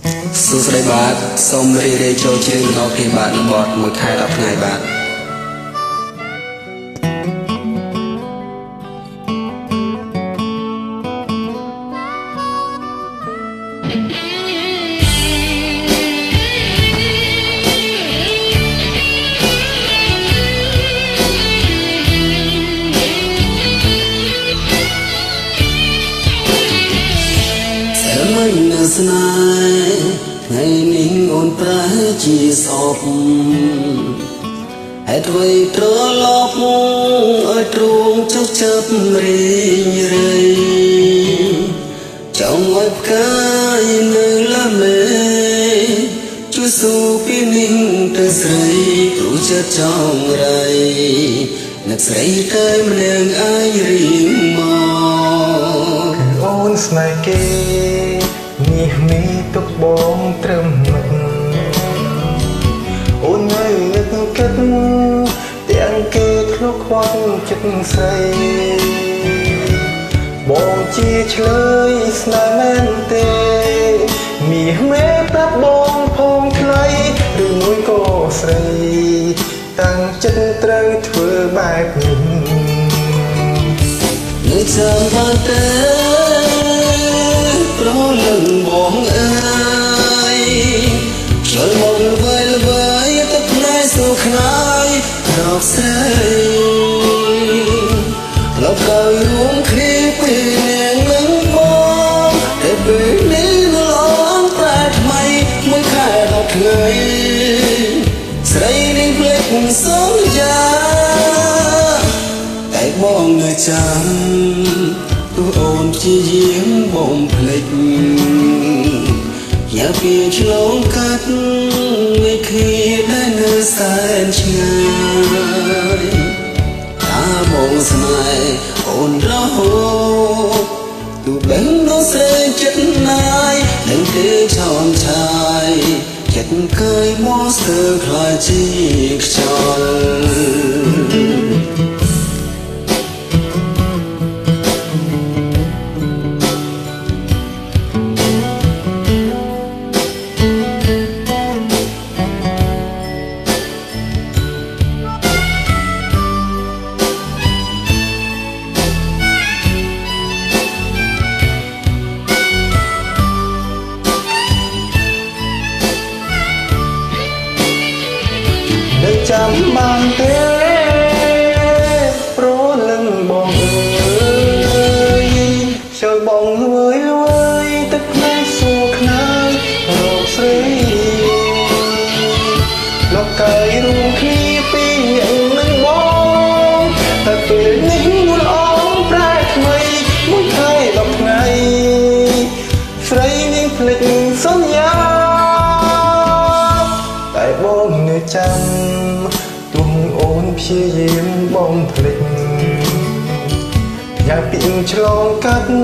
សួស្តីបាទសូមរីករាយចូលជើងដល់ពីបាទបតមួយខែ10ថ្ងៃបាទមិនស្នេហ៍ថ្ងៃនេះអូនប្រែជាសពហេតុអ្វីត្រឡប់ឲ្យទ្រូងចុះចាប់រីងរៃចង់ឲ្យផ្កាយនៅឡាមេជួយស៊ូពីនេះទៅស្រីព្រោះចិត្តចង់រៃអ្នកស្រីតែម្នាក់អាយរៀងមកគឺអូនស្នេហ៍គេនេះមានទុកបងត្រឹមមិនអូននៅនឹកគិតទាំងគេធ្លុះខ្វាត់ចិត្តស្រីបងជាឆ្លើយស្នេហ៍មែនទេមានមេប្រាប់បងផងថ្លៃឬមួយក៏ស្រីតាំងចិត្តត្រូវធ្វើបែបនេះនៅចាំបានទេប្រលឹងបងអើយចូលមកល្បីល្បីទៅផ្នែកសុខណាយរកស្រីលោកក៏រួមគ្នាពីនាងនឹងបងតែពេលនេះនៅអងតែថ្មីមួយខែ10ថ្ងៃស្រីនេះភ្លេចសន្យាតែបងនៅចាំទោះអូនជាយាមបងភ្លេចយ៉ាពីឆ្លងកាត់វិធីដែលនៅសែនឆ្ងាយតាបងស្នេហ៍អូនរហូតទោះបែងនោះស្រីចិត្តណាយនឹងទេឆោមឆាយចិត្តកើយមកស្ទើរខ្លាចជាខ្យល់ចាំបានទេប្រលឹងបងអើយចូលបងវើយវើយទឹកផ្នែកសួរខ្នាយរកស្រីលោកកាយរួមគ្នាពីអ្នកនឹងបងតែពេលនេះនួនអងប្រែថ្មីមួយខែ10ថ្ងៃស្រីនាងភ្លេចសន្យាតែបងនៅចាំទោះអូនព្យាយាមបងភ្លេចយ៉ាងពីឆ្លងកាត់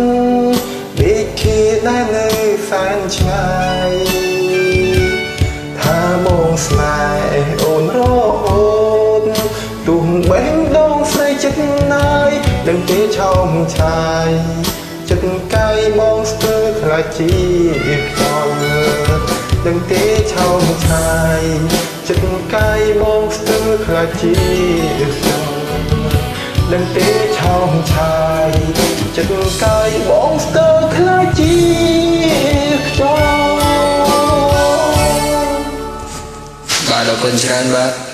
វិធីដែលនៅសែនឆ្ងាយថាបងស្នេហ៍អូនរហូតទោះបេះដូងស្រីចិត្តណាយដឹងទេឆោមឆាយចិត្តកាយបងស្ទើរខ្លាចជាខ្យល់ដឹងទេឆោមឆាយចិត្តកាយបងស្ទើរខ្លាចជាខ្យល់ដឹងទេឆោមឆាយចិត្តកាយបងស្ទើរខ្លាចជាខ្យល់បាទអរគុណច្រើនបាទ